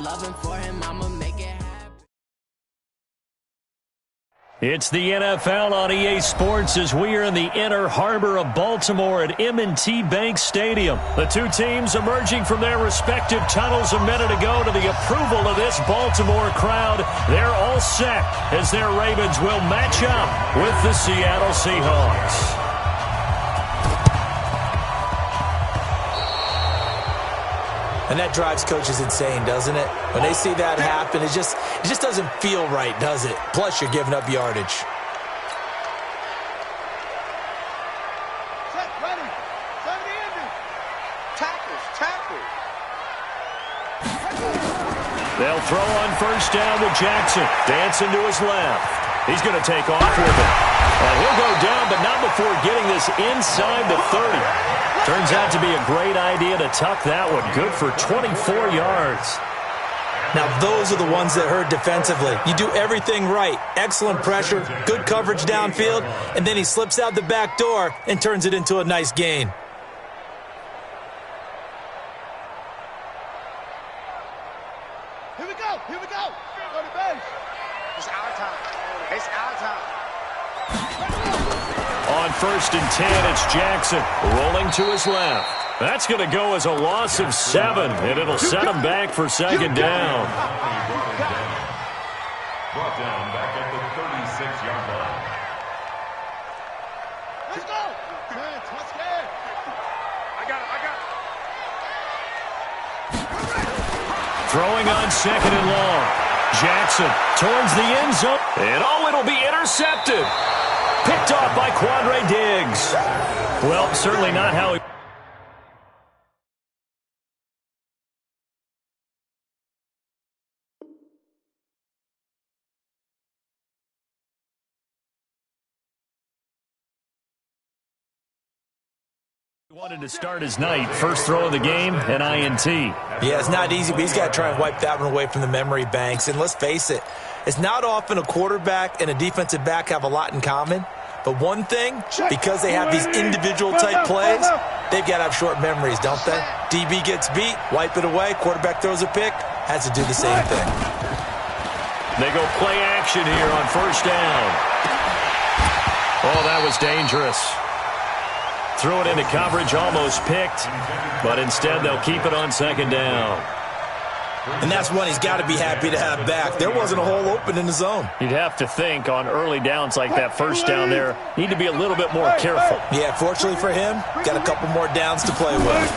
I'm loving for him, I'ma make it happen. It's the NFL on EA Sports as we are in the inner harbor of Baltimore at M&T Bank Stadium. The two teams emerging from their respective tunnels a minute ago to the approval of this Baltimore crowd. They're all set as their Ravens will match up with the Seattle Seahawks. And that drives coaches insane, doesn't it? When they see that happen, it just doesn't feel right, does it? Plus, you're giving up yardage. Set, ready. Set the ending. Tackles. They'll throw on first down with Jackson. Dancing to his left. He's going to take off with it. And he'll go down, but not before getting this inside the 30. Turns out to be a great idea to tuck that one. Good for 24 yards. Now, those are the ones that hurt defensively. You do everything right. Excellent pressure, good coverage downfield, and then he slips out the back door and turns it into a nice gain. Here we go. Go to base. It's our time. On first and 10, it's Jackson rolling to his left. That's going to go as a loss of 7, and it'll set him back for second down. Brought down back at the 36-yard line. Let's go. Let's get. I got it. Throwing on second and long. Jackson towards the end zone. And it'll be intercepted. Picked off by Quandre Diggs. Well, certainly not how he wanted to start his night. First throw of the game, an INT. Yeah, it's not easy, but he's got to try and wipe that one away from the memory banks. And let's face it, it's not often a quarterback and a defensive back have a lot in common. But one thing, because they have these individual type plays, they've got to have short memories, don't they? DB gets beat, wipe it away, quarterback throws a pick, has to do the same thing. They go play action here on first down. Oh, that was dangerous. Threw it into coverage, almost picked, but instead they'll keep it on second down. And that's one he's got to be happy to have back. There wasn't a hole open in the zone. You'd have to think on early downs like that first down there, need to be a little bit more careful. Yeah, fortunately for him, got a couple more downs to play with.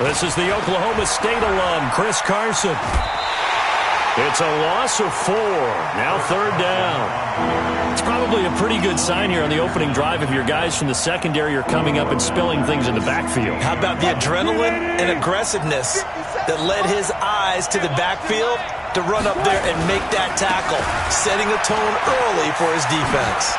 This is the Oklahoma State alum, Chris Carson. It's a loss of 4. Now third down. It's probably a pretty good sign here on the opening drive if your guys from the secondary are coming up and spilling things in the backfield. How about the adrenaline and aggressiveness that led his eyes to the backfield to run up there and make that tackle, setting a tone early for his defense.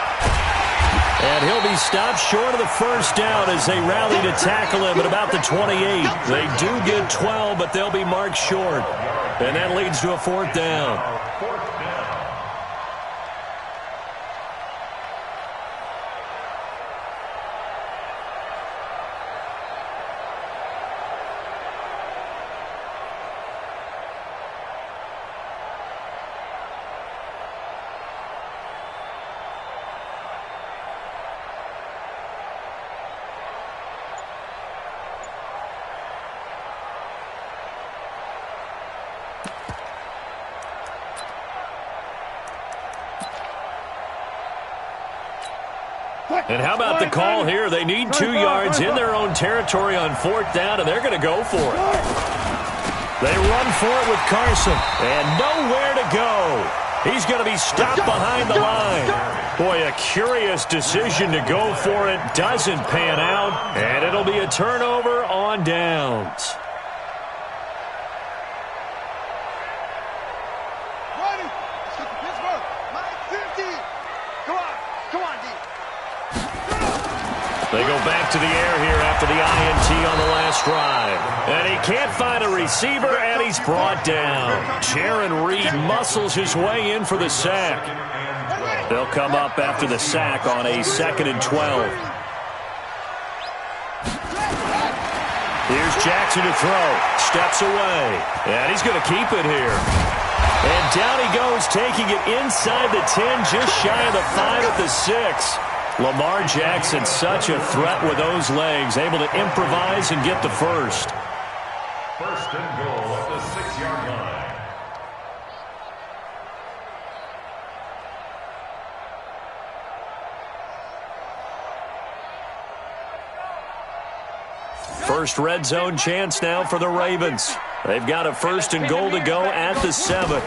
And he'll be stopped short of the first down as they rally to tackle him at about the 28. They do get 12, but they'll be marked short. And that leads to a fourth down. And how about the call here? They need 2 yards in their own territory on fourth down, and they're going to go for it. They run for it with Carson, and nowhere to go. He's going to be stopped behind the line. Boy, a curious decision to go for it. Doesn't pan out, and it'll be a turnover on downs. They go back to the air here after the INT on the last drive. And he can't find a receiver, and he's brought down. Jaron Reed muscles his way in for the sack. They'll come up after the sack on a 2nd and 12. Here's Jackson to throw. Steps away. And he's going to keep it here. And down he goes, taking it inside the 10, just shy of the 5 at the 6. Lamar Jackson, such a threat with those legs, able to improvise and get the first. First and goal at the 6-yard line. First red zone chance now for the Ravens. They've got a first and goal to go at the 7.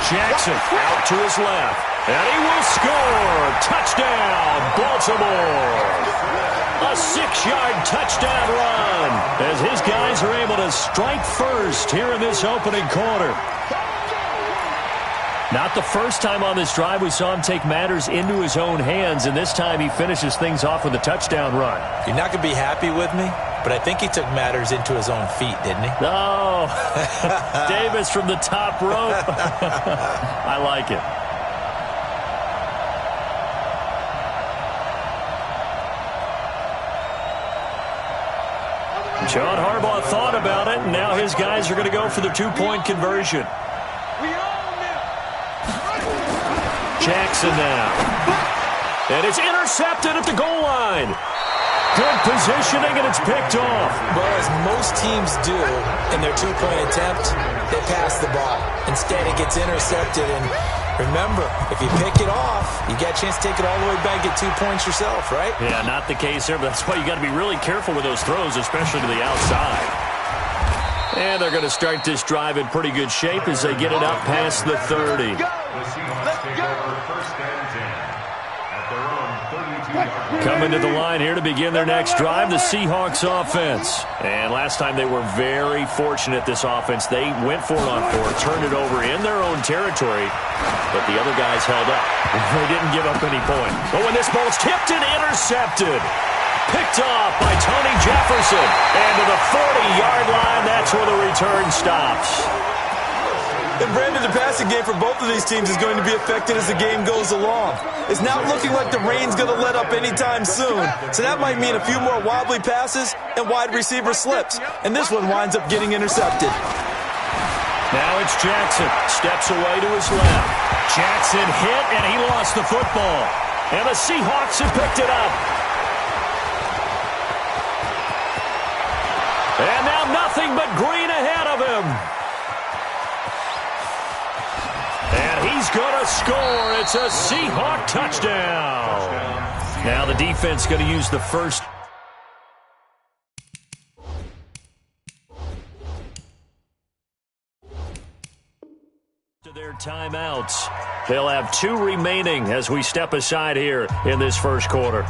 Jackson out to his left. And he will score. Touchdown, Baltimore. A 6-yard touchdown run as his guys are able to strike first here in this opening quarter. Not the first time on this drive we saw him take matters into his own hands, and this time he finishes things off with a touchdown run. You're not going to be happy with me, but I think he took matters into his own feet, didn't he? No. Davis from the top rope. I like it. John Harbaugh thought about it, and now his guys are going to go for the 2-point conversion. Jackson now. And it's intercepted at the goal line. Good positioning, and it's picked off. Well, as most teams do in their 2-point attempt, they pass the ball. Instead, it gets intercepted. And remember, if you pick it off, you get a chance to take it all the way back, get 2 points yourself, right? Yeah, not the case there, but that's why you got to be really careful with those throws, especially to the outside. And they're going to start this drive in pretty good shape as they get it up past the 30. The Seahawks take over first and 10 at their own 32-yard line. Coming to the line here to begin their next drive, the Seahawks offense. And last time they were very fortunate, this offense. They went for it on 4, turned it over in their own territory, but the other guys held up. They didn't give up any points. But when this ball's tipped and intercepted, picked off by Tony Jefferson. And to the 40-yard line, that's where the return stops. And Brandon, the passing game for both of these teams is going to be affected as the game goes along. It's not looking like the rain's going to let up anytime soon. So that might mean a few more wobbly passes and wide receiver slips. And this one winds up getting intercepted. Now it's Jackson. Steps away to his left. Jackson hit, and he lost the football. And the Seahawks have picked it up. And now nothing but green ahead of him. And he's going to score. It's a Seahawk touchdown. Now the defense going to use the first. To their timeouts. They'll have 2 remaining as we step aside here in this first quarter.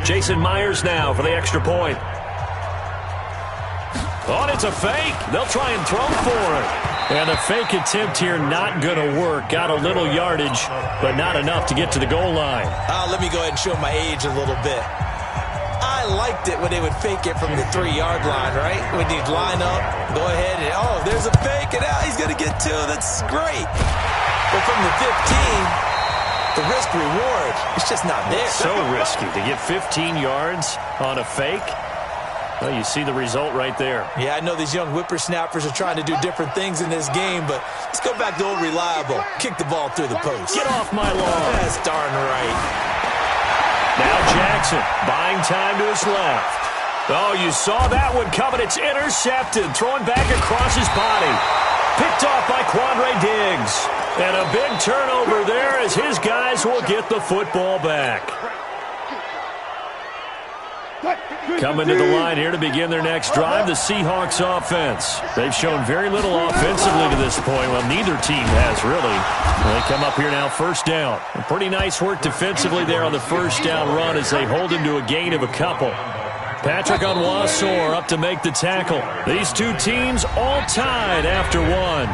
Jason Myers now for the extra point. Oh, and it's a fake. They'll try and throw for it. And a fake attempt here not going to work. Got a little yardage, but not enough to get to the goal line. Let me go ahead and show my age a little bit. I liked it when they would fake it from the 3-yard line, right? When you'd line up, go ahead, and oh, there's a fake, and now he's going to get 2. That's great. But from the 15, the risk-reward, it's just not there. So risky to get 15 yards on a fake. Well, you see the result right there. Yeah, I know these young whippersnappers are trying to do different things in this game, but let's go back to old reliable. Kick the ball through the post. Get off my lawn. That's darn right. Now Jackson buying time to his left. Oh, you saw that one coming. It's intercepted. Throwing back across his body. Picked off by Quandre Diggs. And a big turnover there as his guys will get the football back. Coming to the line here to begin their next drive, the Seahawks offense. They've shown very little offensively to this point. Well, neither team has really. They come up here now first down. Pretty nice work defensively there on the first down run as they hold him to a gain of a couple. Patrick Onwuasor up to make the tackle. These two teams all tied after 1.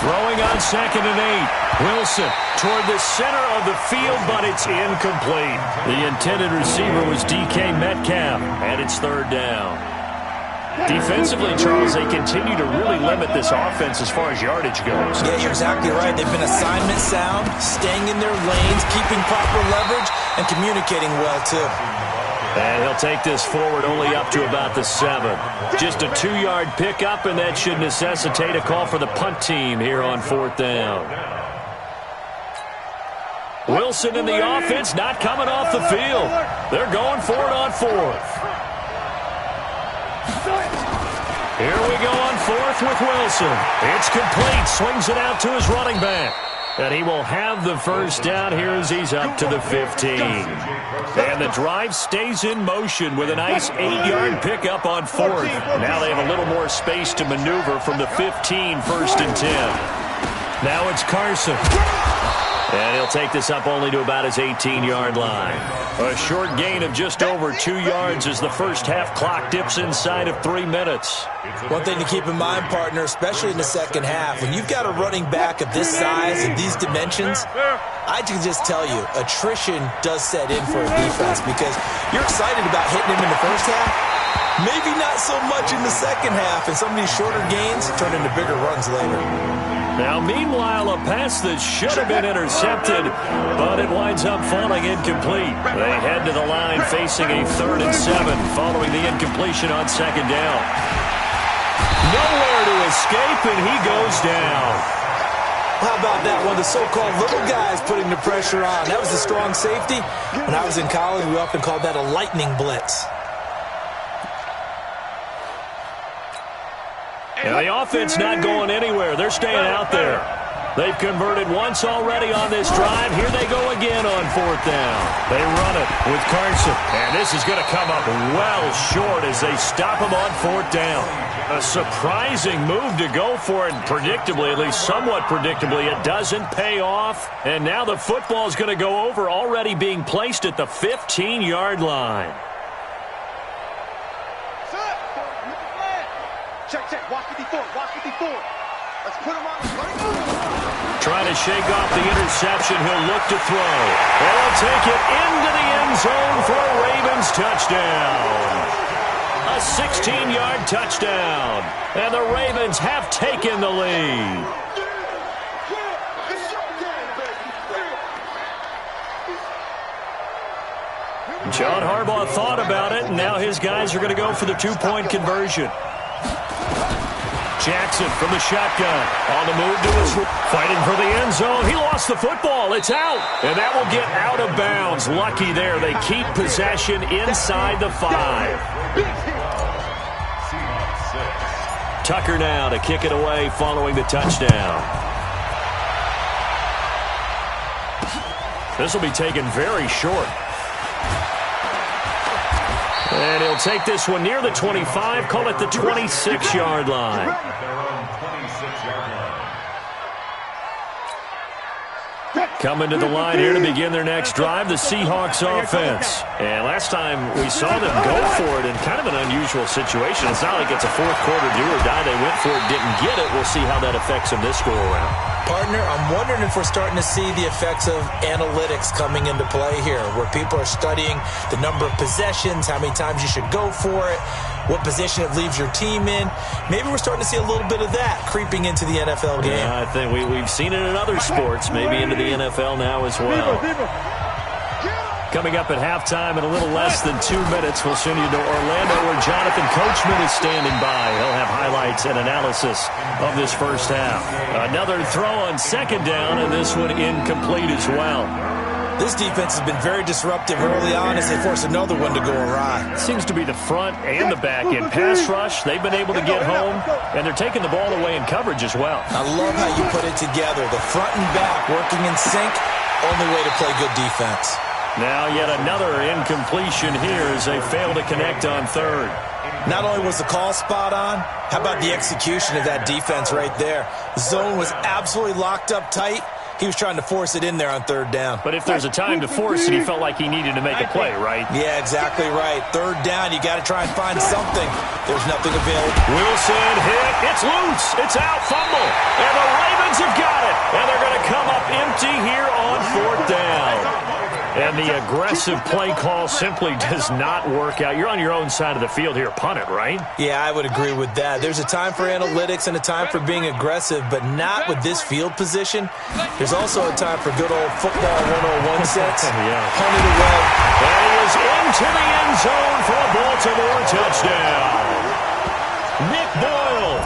Throwing on 2nd and 8. Wilson toward the center of the field, but it's incomplete. The intended receiver was DK Metcalf, and it's 3rd down. Defensively, Charles, they continue to really limit this offense as far as yardage goes. Yeah, you're exactly right. They've been assignment sound, staying in their lanes, keeping proper leverage, and communicating well, too. And he'll take this forward only up to about the 7. Just a 2-yard pickup, and that should necessitate a call for the punt team here on 4th down. Wilson in the offense not coming off the field. They're going for it on 4th. Here we go on 4th with Wilson. It's complete. Swings it out to his running back. And he will have the first down here as he's up to the 15. And the drive stays in motion with a nice 8-yard pickup on 4th. Now they have a little more space to maneuver from the 15, 1st and 10. Now it's Carson. And he'll take this up only to about his 18-yard line. A short gain of just over 2 yards as the first half clock dips inside of 3 minutes. One thing to keep in mind, partner, especially in the second half, when you've got a running back of this size and these dimensions, I can just tell you, attrition does set in for a defense because you're excited about hitting him in the first half, maybe not so much in the second half, and some of these shorter gains turn into bigger runs later. Now, meanwhile, a pass that should have been intercepted, but it winds up falling incomplete. They head to the line facing a 3rd and 7 following the incompletion on 2nd down. Nowhere to escape, and he goes down. How about that one? The so-called little guys putting the pressure on. That was a strong safety. When I was in college, we often called that a lightning blitz. Now, the offense not going anywhere. They're staying out there. They've converted once already on this drive. Here they go again on 4th down. They run it with Carson. And this is going to come up well short as they stop him on 4th down. A surprising move to go for it. Predictably, at least somewhat predictably, it doesn't pay off. And now the football is going to go over, already being placed at the 15-yard line. Check. Watch 54. Let's put him on the plate. Trying to shake off the interception. He'll look to throw. And he'll take it into the end zone for a Ravens touchdown. A 16-yard touchdown. And the Ravens have taken the lead. John Harbaugh thought about it, and now his guys are going to go for the 2-point conversion. Jackson from the shotgun. On the move to his fighting for the end zone. He lost the football. It's out. And that will get out of bounds. Lucky there. They keep possession inside the 5. Tucker now to kick it away following the touchdown. This will be taken very short. And he'll take this one near the 25, call it the 26-yard line. Coming to the line here to begin their next drive, the Seahawks offense. And last time we saw them go for it in kind of an unusual situation. It's not like it's a fourth quarter do or die. They went for it, didn't get it. We'll see how that affects them this go-around. Partner, I'm wondering if we're starting to see the effects of analytics coming into play here, where people are studying the number of possessions, how many times you should go for it, what position it leaves your team in. Maybe we're starting to see a little bit of that creeping into the NFL game. Yeah, I think we've seen it in other sports, maybe into the NFL now as well. Coming up at halftime in a little less than 2 minutes, we'll send you to Orlando where Jonathan Coachman is standing by. He'll have highlights and analysis of this first half. Another throw on 2nd down, and this one incomplete as well. This defense has been very disruptive early on as they force another one to go awry. Seems to be the front and the back in pass rush. They've been able to get home, and they're taking the ball away in coverage as well. I love how you put it together. The front and back working in sync, only way to play good defense. Now yet another incompletion here as they fail to connect on 3rd. Not only was the call spot on, how about the execution of that defense right there? The zone was absolutely locked up tight, He was trying to force it in there on third down. But if there's a time to force it, he felt like he needed to make a play, right? Yeah, exactly right. Third down, you got to try and find something. There's nothing available. Wilson hit. It's loose. It's out. Fumble. And the Ravens have got it. And they're going to come up empty here on fourth down. And the aggressive play call simply does not work out. You're on your own side of the field here. Punt it, right? Yeah, I would agree with that. There's a time for analytics and a time for being aggressive, but not with this field position. There's also a time for good old football 101 sets. Yeah. Punt it away. And he is into the end zone for a Baltimore touchdown. Nick Boyle.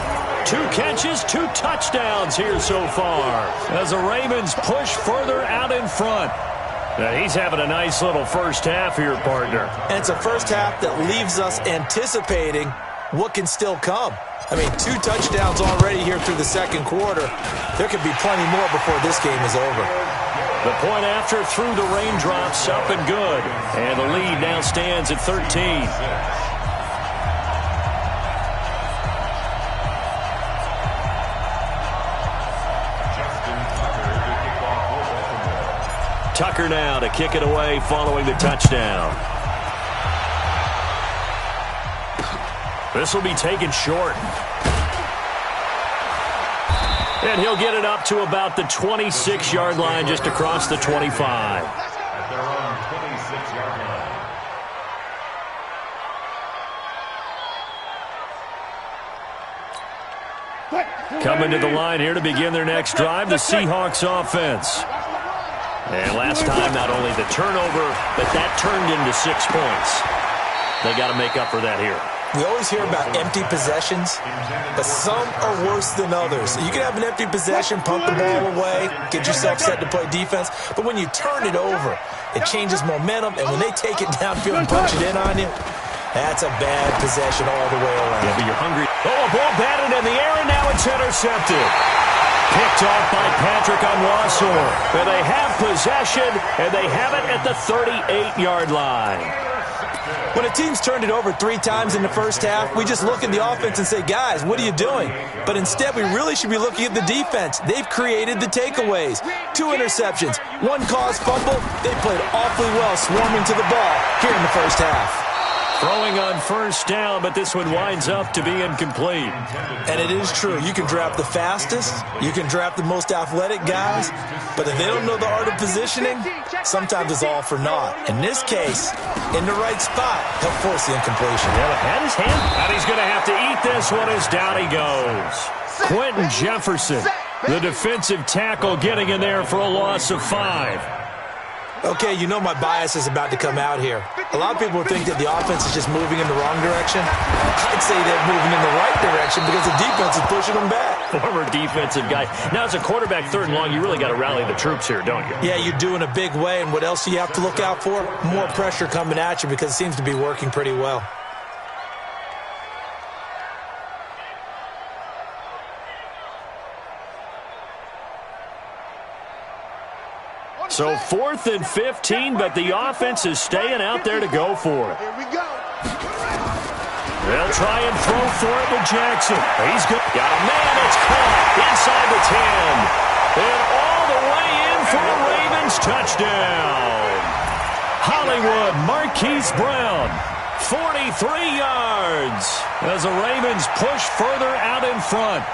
2 catches, 2 touchdowns here so far as the Ravens push further out in front. Now he's having a nice little first half here, partner. And it's a first half that leaves us anticipating what can still come. I mean, 2 touchdowns already here through the second quarter. There could be plenty more before this game is over. The point after through the raindrops, up and good. And the lead now stands at 13. Tucker now to kick it away following the touchdown. This will be taken short. And he'll get it up to about the 26-yard line, just across the 25. At their own 26-yard line. Coming to the line here to begin their next drive, the Seahawks offense. And last time, not only the turnover, but that turned into 6 points. They got to make up for that here. We always hear about empty possessions, but some are worse than others. You can have an empty possession, punt the ball away, get yourself set to play defense, but when you turn it over, it changes momentum, and when they take it downfield and punch it in on you, that's a bad possession all the way around. Yeah, but you're hungry. Oh, a ball batted in the air, and now it's intercepted. Picked off by Patrick Onwuasor. Where they have possession, and they have it at the 38-yard line. When a team's turned it over 3 times in the first half, we just look at the offense and say, guys, what are you doing? But instead, we really should be looking at the defense. They've created the takeaways. 2 interceptions, 1 caused fumble. They played awfully well swarming to the ball here in the first half. Throwing on first down, but this one winds up to be incomplete. And it is true. You can draft the fastest. You can draft the most athletic guys. But if they don't know the art of positioning, sometimes it's all for naught. In this case, in the right spot, he'll force the incompletion. Yeah, had his hand. And he's going to have to eat this one as down he goes. Quentin Jefferson, the defensive tackle, getting in there for a loss of 5. Okay, you know my bias is about to come out here. A lot of people think that the offense is just moving in the wrong direction. I'd say they're moving in the right direction because the defense is pushing them back. Former defensive guy. Now, as a quarterback, 3rd and long, you really got to rally the troops here, don't you? Yeah, you do in a big way. And what else do you have to look out for? More pressure coming at you because it seems to be working pretty well. So 4th and 15, but the offense is staying out there to go for it. Here we go. They'll try and throw for it with Jackson. He's good. Got a man. It's caught inside the 10. And all the way in for a Ravens touchdown. Hollywood Marquise Brown, 43 yards as the Ravens push further out in front.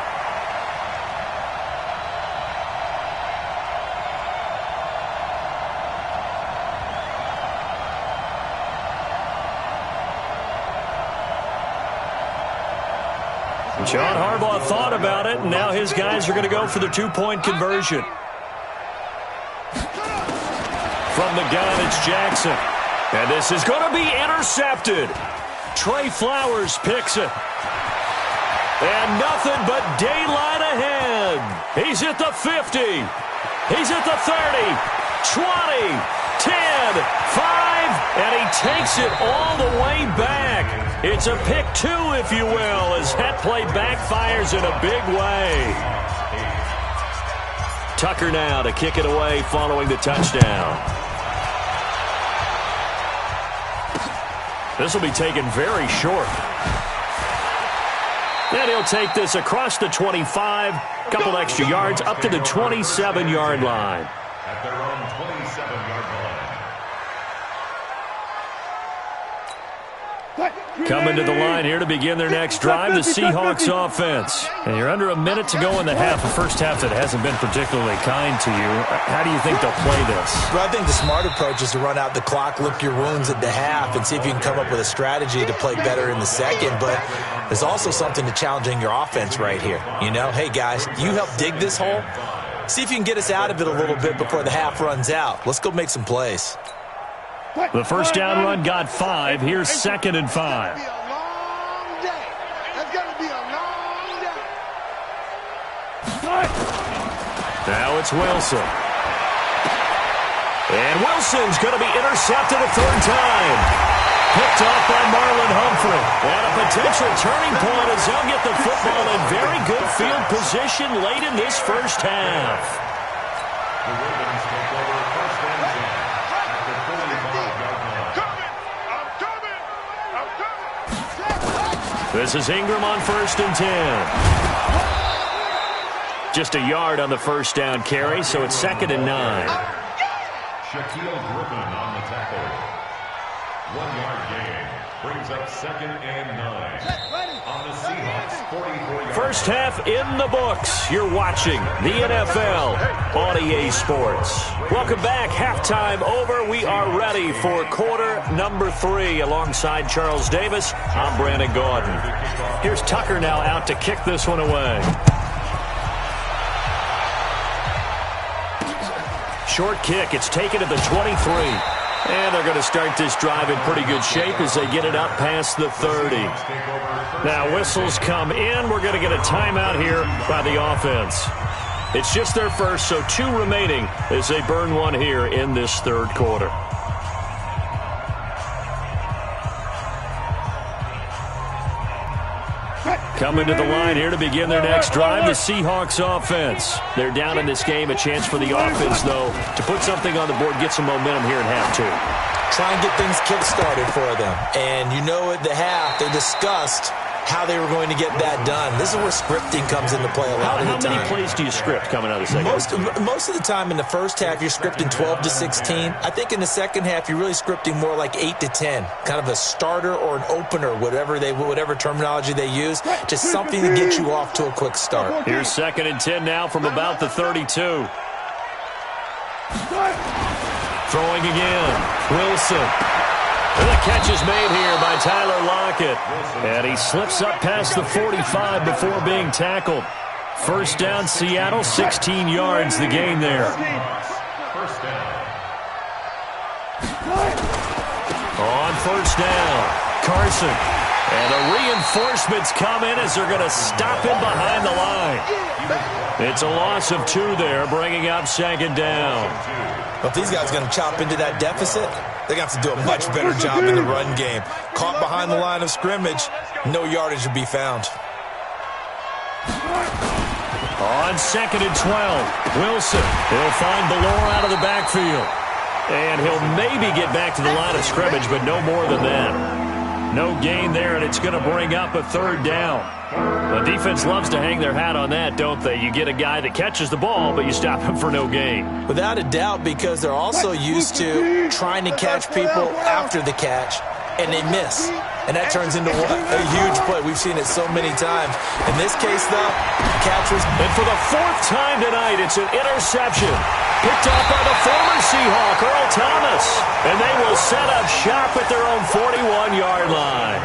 John Harbaugh thought about it, and now his guys are going to go for the 2-point conversion. From the gun, it's Jackson. And this is going to be intercepted. Trey Flowers picks it. And nothing but daylight ahead. He's at the 50. He's at the 30, 20, 10, 5, and he takes it all the way back. It's a pick 2, if you will, as that play backfires in a big way. Tucker now to kick it away following the touchdown. This will be taken very short. And he'll take this across the 25 Couple extra yards up to the 27-yard line. At their own 27-yard line. Coming to the line here to begin their next drive, the Seahawks offense. And you're under a minute to go in the half, a first half that hasn't been particularly kind to you. How do you think they'll play this? Well, I think the smart approach is to run out the clock, lick your wounds at the half, and see if you can come up with a strategy to play better in the second. But there's also something to challenging your offense right here. You know, hey, guys, you help dig this hole. See if you can get us out of it a little bit before the half runs out. Let's go make some plays. The first down run got 5. Here's 2nd and 5. That's going to be a long day. Now it's Wilson. And Wilson's going to be intercepted a 3rd time. Picked off by Marlon Humphrey. And a potential turning point as they'll get the football in very good field position late in this first half. The Ravens take over first and 10 at the 45-yard line. This is Ingram on 1st and 10. Just a yard on the first down carry, so it's 2nd and 9. Shaquille Griffin on the tackle. 1-yard gain brings up 2nd and 9 on the Seahawks 44-yard. First half in the books. You're watching the NFL on EA Sports. Welcome back. Halftime over. We are ready for quarter number 3 alongside Charles Davis. I'm Brandon Gordon. Here's Tucker now out to kick this one away. Short kick. It's taken to the 23. And they're going to start this drive in pretty good shape as they get it up past the 30. Now whistles come in. We're going to get a timeout here by the offense. It's just their first, so 2 remaining as they burn one here in this 3rd quarter. Coming to the line here to begin their next drive, the Seahawks offense. They're down in this game. A chance for the offense, though, to put something on the board, get some momentum here in half 2. Try and get things kick-started for them. And you know at the half, they discussed how they were going to get that done. This is where scripting comes into play a lot of the time. How many plays do you script coming out of the second? Most of the time in the first half, you're scripting 12 to 16. I think in the second half, you're really scripting more like 8 to 10. Kind of a starter or an opener, whatever terminology they use. Just something to get you off to a quick start. Here's 2nd and 10 now from about the 32. Throwing again. Wilson. And the catch is made here by Tyler Lockett. And he slips up past the 45 before being tackled. First down, Seattle, 16 yards the gain there. First down. On first down, Carson. And the reinforcements come in as they're going to stop him behind the line. It's a loss of 2 there, bringing up 2nd down. Well, if these guys are going to chop into that deficit, they're going to have to do a much better job in the run game. Caught behind the line of scrimmage, no yardage to be found. On 2nd and 12, Wilson. He'll find Ballore out of the backfield. And he'll maybe get back to the line of scrimmage, but no more than that. No gain there, and it's going to bring up a 3rd down. The defense loves to hang their hat on that, don't they? You get a guy that catches the ball, but you stop him for no gain. Without a doubt, because they're also used to trying to catch people after the catch, and they miss. And that turns into what? A huge play. We've seen it so many times. In this case, though, catch was... And for the 4th time tonight, it's an interception. Picked off by the former Seahawk, Earl Thomas. And they will set up shop at their own 41-yard line.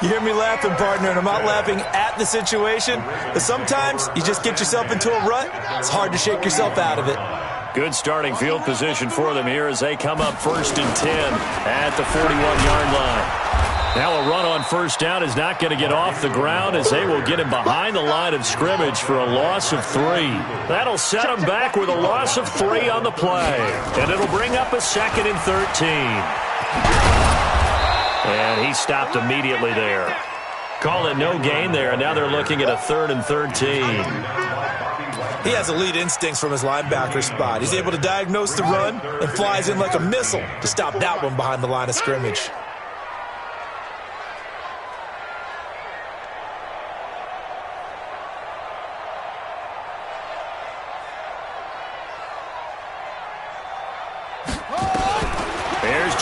You hear me laughing, partner, and I'm not laughing at the situation. But sometimes you just get yourself into a rut. It's hard to shake yourself out of it. Good starting field position for them here as they come up 1st and 10 at the 41-yard line. Now a run on first down is not going to get off the ground as they will get him behind the line of scrimmage for a loss of 3. That'll set him back with a loss of 3 on the play. And it'll bring up a 2nd and 13. And he stopped immediately there. Call it no gain there, and now they're looking at a 3rd and 13. He has elite instincts from his linebacker spot. He's able to diagnose the run and flies in like a missile to stop that one behind the line of scrimmage.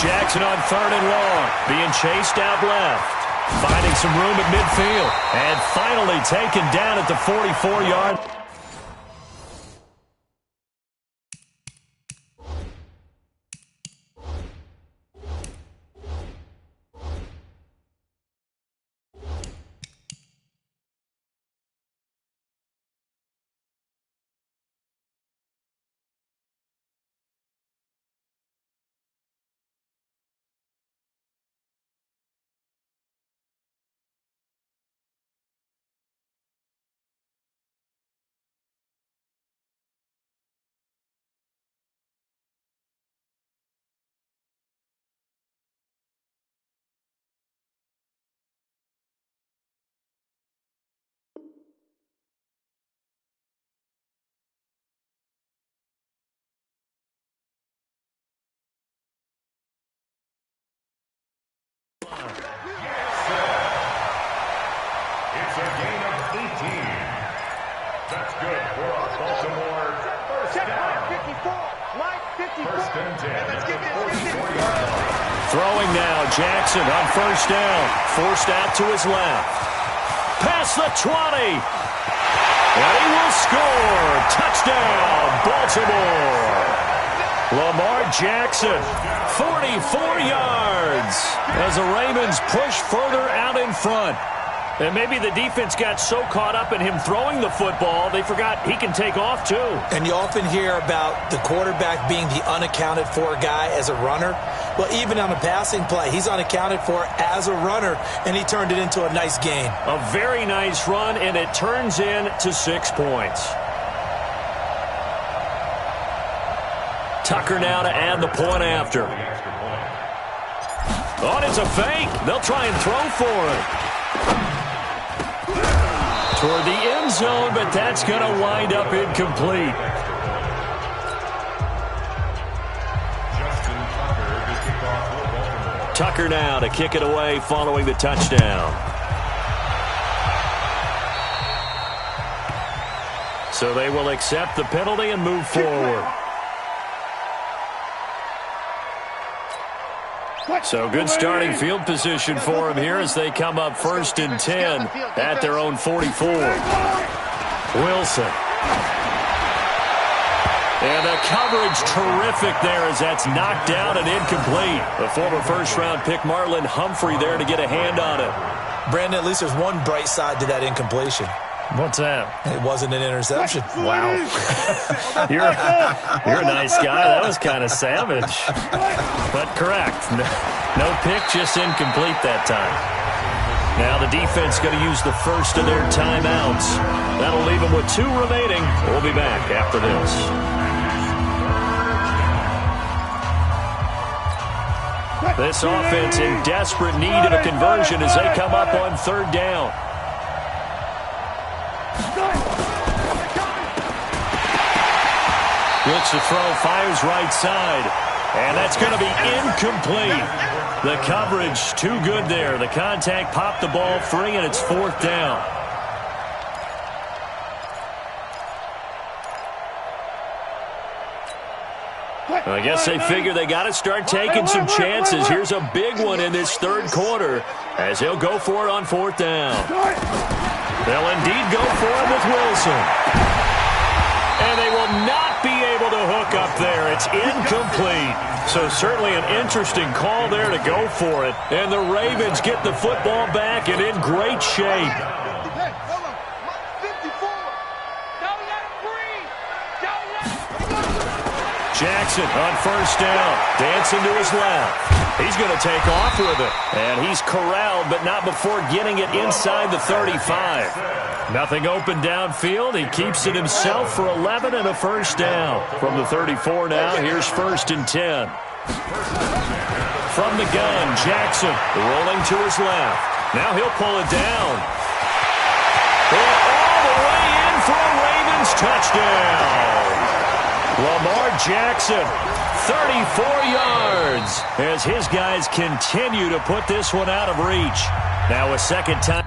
Jackson on 3rd and long. Being chased out left. Finding some room at midfield. And finally taken down at the 44-yard. It's a gain of 18. That's good for a Baltimore first down. 54. First and 10 at the 44-yard line. Throwing now, Jackson on 1st down. Forced out to his left. Past the 20. And he will score. Touchdown, Baltimore. Lamar Jackson, 44 yards. As the Ravens push further out in front. And maybe the defense got so caught up in him throwing the football, they forgot he can take off too. And you often hear about the quarterback being the unaccounted for guy as a runner. Well, even on a passing play, he's unaccounted for as a runner, and he turned it into a nice gain. A very nice run, and it turns into 6 points. Tucker now to add the point after. Oh, it's a fake. They'll try and throw for it. Toward the end zone, but that's going to wind up incomplete. Tucker now to kick it away following the touchdown. So they will accept the penalty and move forward. So good starting field position for them here as they come up 1st and 10 at their own 44. Wilson. And the coverage terrific there as that's knocked down and incomplete. The former first-round pick Marlon Humphrey there to get a hand on it. Brandon, at least there's one bright side to that incompletion. What's that? It wasn't an interception. Wow. You're a nice guy. That was kind of savage. But correct. No pick, just incomplete that time. Now the defense going to use the first of their timeouts. That'll leave them with 2 remaining. We'll be back after this. This offense in desperate need of a conversion as they come up on 3rd down. Looks to throw, fires right side. And that's going to be incomplete. The coverage too good there. The contact popped the ball free, and it's 4th down. I guess they figure they got to start taking some chances. Here's a big one in this 3rd quarter as he'll go for it on 4th down. They'll indeed go for it with Wilson. And they will not be able to hook up there. It's incomplete. So certainly an interesting call there to go for it. And the Ravens get the football back and in great shape. Jackson on 1st down. Dancing to his left. He's going to take off with it. And he's corralled, but not before getting it inside the 35. Nothing open downfield. He keeps it himself for 11 and a 1st down. From the 34 now, here's 1st and 10. From the gun, Jackson rolling to his left. Now he'll pull it down. And all the way in for a Ravens touchdown. Lamar Jackson, 34 yards, as his guys continue to put this one out of reach. Now a second time.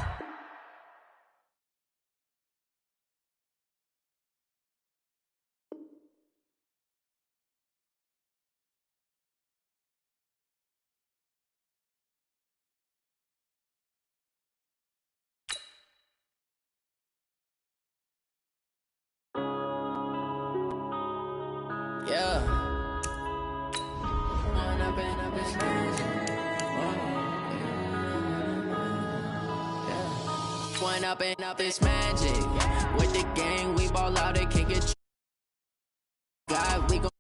Yeah. One up and up is magic. Yeah. One up and up is magic.